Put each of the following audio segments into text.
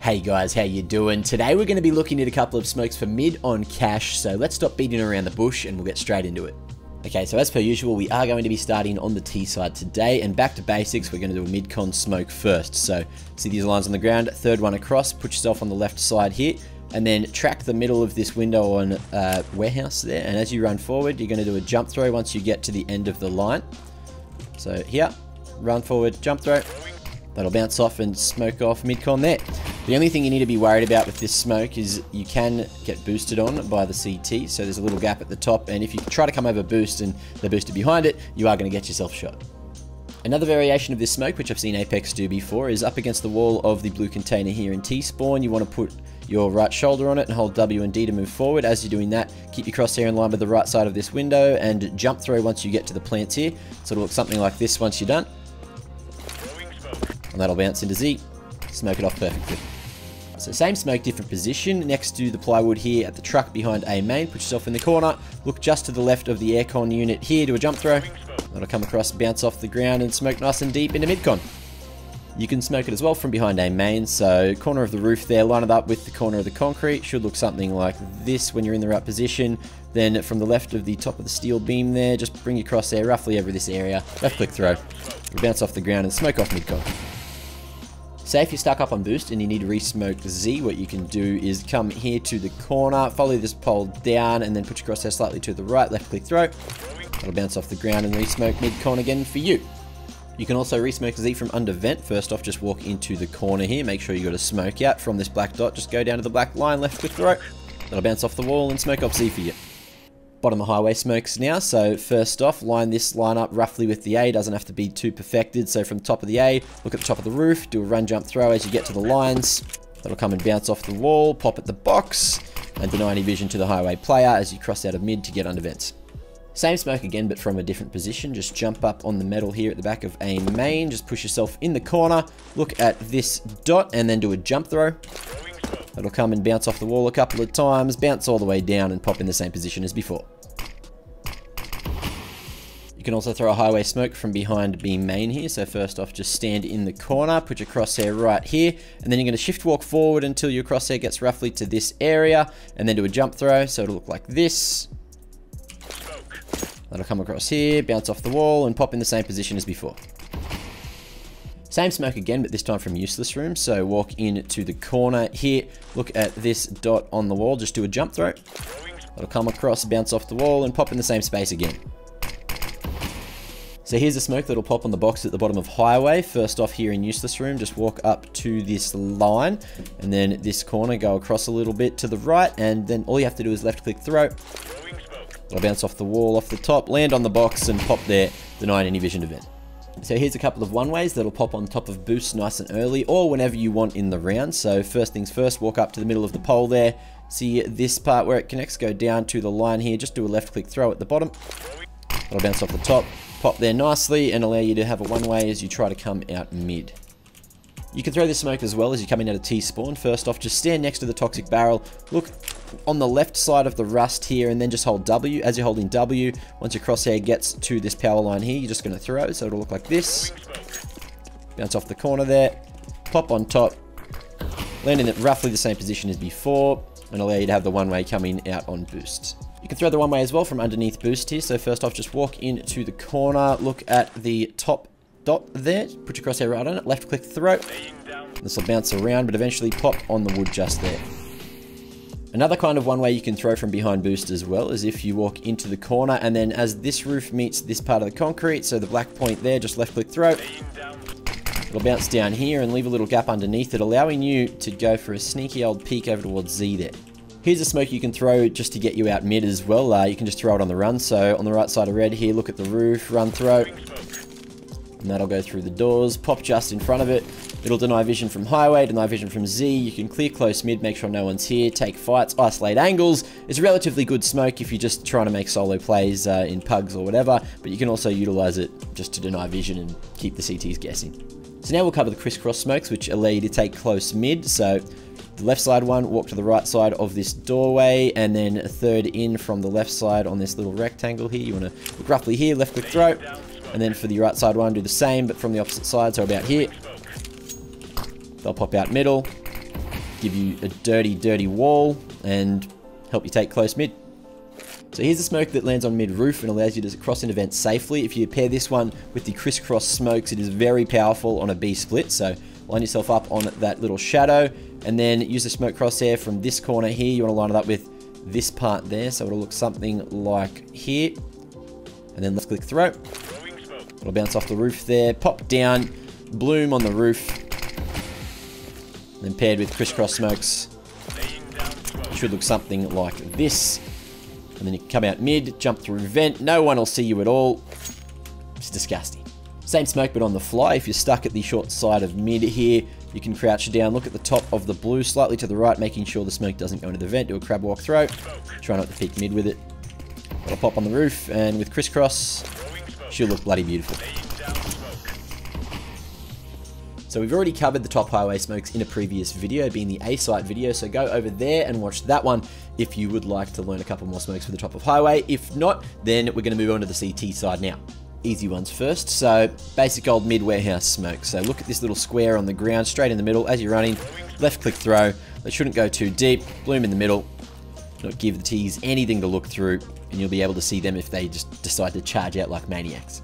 Hey guys, how you doing? Today we're going to be looking at a couple of smokes for mid on cash, so let's stop beating around the bush and we'll get straight into it. Okay, so as per usual, we are going to be starting on the T side today, and back to basics, we're going to do a mid-con smoke first. So, see these lines on the ground, third one across, put yourself on the left side here, and then track the middle of this window on warehouse there, and as you run forward, you're going to do a jump throw once you get to the end of the line. So here, run forward, jump throw. That'll bounce off and smoke off mid-con there. The only thing you need to be worried about with this smoke is you can get boosted on by the CT, so there's a little gap at the top, and if you try to come over boost and the booster behind it, you are going to get yourself shot. Another variation of this smoke, which I've seen Apex do before, is up against the wall of the blue container here in T-spawn. You want to put your right shoulder on it and hold W and D to move forward. As you're doing that, keep your crosshair in line with the right side of this window and jump throw once you get to the plants here. So it'll look something like this once you're done. And that'll bounce into Z, smoke it off perfectly. So same smoke, different position, next to the plywood here at the truck behind A main. Put yourself in the corner, look just to the left of the aircon unit here, do a jump throw. That'll come across, bounce off the ground and smoke nice and deep into midcon. You can smoke it as well from behind A main, so corner of the roof there, line it up with the corner of the concrete. Should look something like this when you're in the right position. Then from the left of the top of the steel beam there, just bring your crosshair roughly over this area, left click throw. You'll bounce off the ground and smoke off midcon. Say if you're stuck up on boost and you need to re-smoke Z, what you can do is come here to the corner, follow this pole down, and then put your crosshair slightly to the right, left click throw. That'll bounce off the ground and re-smoke mid-con again for you. You can also re-smoke Z from under vent. First off, just walk into the corner here, make sure you got a smoke out from this black dot, just go down to the black line, left click throw. That'll bounce off the wall and smoke off Z for you. Bottom of highway smokes now, so first off, line this line up roughly with the A, doesn't have to be too perfected, so from the top of the A, look at the top of the roof, do a run jump throw as you get to the lines, that'll come and bounce off the wall, pop at the box, and deny any vision to the highway player as you cross out of mid to get under vents. Same smoke again, but from a different position, just jump up on the metal here at the back of A main, just push yourself in the corner, look at this dot, and then do a jump throw. It'll come and bounce off the wall a couple of times, bounce all the way down and pop in the same position as before. You can also throw a highway smoke from behind B main here. So first off, just stand in the corner, put your crosshair right here, and then you're going to shift walk forward until your crosshair gets roughly to this area, and then do a jump throw. So it'll look like this. That'll come across here, bounce off the wall, and pop in the same position as before. Same smoke again, but this time from useless room. So walk into the corner here, look at this dot on the wall, just do a jump throw. It'll come across, bounce off the wall, and pop in the same space again. So here's a smoke that'll pop on the box at the bottom of highway. First off here in useless room, just walk up to this line, and then this corner, go across a little bit to the right, and then all you have to do is left click throw. It'll bounce off the wall, off the top, land on the box, and pop there, denying any vision event. So here's a couple of one-ways that'll pop on top of boost nice and early, or whenever you want in the round. So first things first, walk up to the middle of the pole there, see this part where it connects, go down to the line here, just do a left click throw at the bottom. It'll bounce off the top, pop there nicely, and allow you to have a one-way as you try to come out mid. You can throw this smoke as well as you're coming out of T-spawn. First off, just stand next to the toxic barrel, look on the left side of the rust here, and then just hold W. As you're holding W, once your crosshair gets to this power line here, you're just going to throw, so it'll look like this. Bounce off the corner there, pop on top, land in roughly the same position as before, and allow you to have the one-way coming out on boost. You can throw the one-way as well from underneath boost here, so first off, just walk into the corner, look at the top dot there, put your crosshair right on it, left click throw. This will bounce around, but eventually pop on the wood just there. Another kind of one way you can throw from behind boost as well is if you walk into the corner, and then as this roof meets this part of the concrete, so the black point there, just left click throw. It'll bounce down here and leave a little gap underneath it, allowing you to go for a sneaky old peek over towards Z there. Here's a smoke you can throw just to get you out mid as well. You can just throw it on the run. So on the right side of red here, look at the roof, run throw. And that'll go through the doors, pop just in front of it. It'll deny vision from highway, deny vision from Z. You can clear close mid, make sure no one's here, take fights, isolate angles. It's a relatively good smoke if you're just trying to make solo plays in pugs or whatever, but you can also utilize it just to deny vision and keep the CTs guessing. So now we'll cover the crisscross smokes, which allow you to take close mid. So the left side one, walk to the right side of this doorway, and then a third in from the left side on this little rectangle here. You want to look roughly here, left click throw. And then for the right side one, do the same, but from the opposite side, so about here. They'll pop out middle, give you a dirty wall and help you take close mid. So here's the smoke that lands on mid roof and allows you to cross into vent safely. If you pair this one with the crisscross smokes, it is very powerful on a B split. So line yourself up on that little shadow and then use the smoke crosshair from this corner here. You want to line it up with this part there. So it'll look something like here. And then let's click throw. It'll bounce off the roof there, pop down, bloom on the roof. Then paired with crisscross smokes, it should look something like this. And then you can come out mid, jump through vent, no one will see you at all. It's disgusting. Same smoke but on the fly. If you're stuck at the short side of mid here, you can crouch down, look at the top of the blue, slightly to the right, making sure the smoke doesn't go into the vent. Do a crab walk throw. Try not to peek mid with it. It'll pop on the roof, and with crisscross, she'll look bloody beautiful. So we've already covered the top highway smokes in a previous video, being the A site video, so go over there and watch that one if you would like to learn a couple more smokes for the top of highway. If not, then we're going to move on to the CT side now. Easy ones first. So basic old mid warehouse smoke. So look at this little square on the ground, straight in the middle as you're running, left click throw. They shouldn't go too deep, bloom in the middle, not give the T's anything to look through, and you'll be able to see them if they just decide to charge out like maniacs.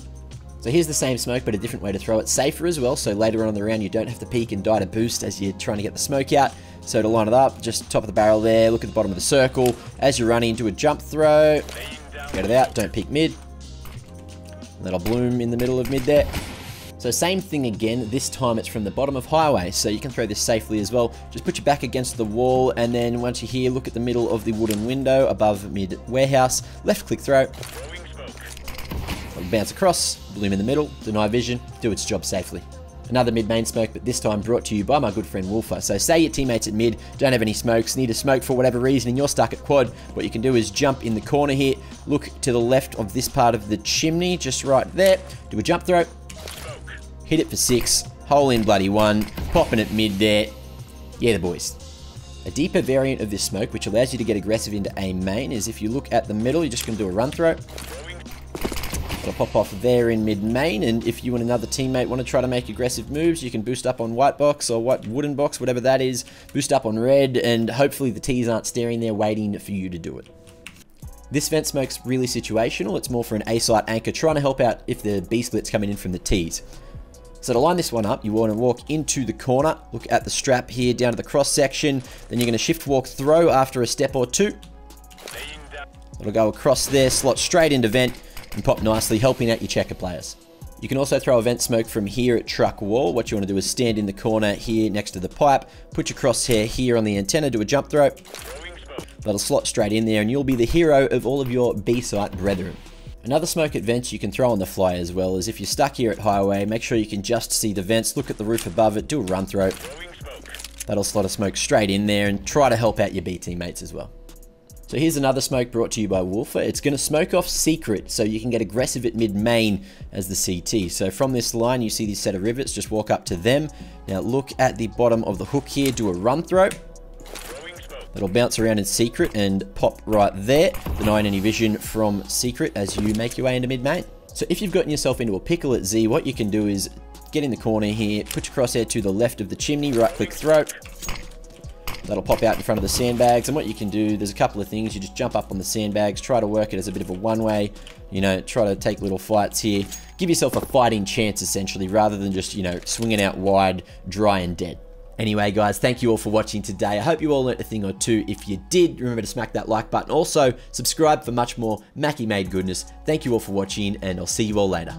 So here's the same smoke, but a different way to throw it. Safer as well, so later on in the round you don't have to peek and die to boost as you're trying to get the smoke out. So to line it up, just top of the barrel there, look at the bottom of the circle. As you're running, do a jump throw, get it out, don't peek mid. That'll bloom in the middle of mid there. So same thing again, this time it's from the bottom of highway, so you can throw this safely as well. Just put your back against the wall, and then once you're here, look at the middle of the wooden window above mid warehouse, left click throw. It'll bounce across, bloom in the middle, deny vision, do its job safely. Another mid-main smoke, but this time brought to you by my good friend Wolfer. So say your teammates at mid don't have any smokes, need a smoke for whatever reason, and you're stuck at quad, what you can do is jump in the corner here, look to the left of this part of the chimney, just right there, do a jump throw, hit it for 6, hole in bloody 1, popping it mid there. Yeah, the boys. A deeper variant of this smoke, which allows you to get aggressive into A main, is if you look at the middle, you're just going to do a run throw. It'll pop off there in mid main, and if you and another teammate want to try to make aggressive moves, you can boost up on white box or white wooden box, whatever that is, boost up on red, and hopefully the T's aren't staring there waiting for you to do it. This vent smoke's really situational. It's more for an A site anchor, trying to help out if the B split's coming in from the T's. So to line this one up, you want to walk into the corner, look at the strap here down to the cross section, then you're going to shift walk throw after a step or two. It'll go across there, slot straight into vent, and pop nicely, helping out your checker players. You can also throw a vent smoke from here at truck wall. What you want to do is stand in the corner here next to the pipe, put your crosshair here on the antenna, do a jump throw. That'll slot straight in there, and you'll be the hero of all of your B-site brethren. Another smoke at vents you can throw on the fly as well is if you're stuck here at highway, make sure you can just see the vents, look at the roof above it, do a run throw. That'll slot a smoke straight in there and try to help out your B teammates as well. So here's another smoke brought to you by Wolfer. It's going to smoke off secret, so you can get aggressive at mid-main as the CT. So from this line, you see this set of rivets, just walk up to them. Now look at the bottom of the hook here, do a run throw. That'll bounce around in secret and pop right there, denying any vision from secret as you make your way into mid-main. So if you've gotten yourself into a pickle at Z, what you can do is get in the corner here, put your crosshair to the left of the chimney, right-click throw. That'll pop out in front of the sandbags, and what you can do, there's a couple of things. You just jump up on the sandbags, try to work it as a bit of a one-way, you know, try to take little fights here. Give yourself a fighting chance, essentially, rather than just, you know, swinging out wide, dry and dead. Anyway, guys, thank you all for watching today. I hope you all learnt a thing or two. If you did, remember to smack that like button. Also, subscribe for much more Mackie Made goodness. Thank you all for watching, and I'll see you all later.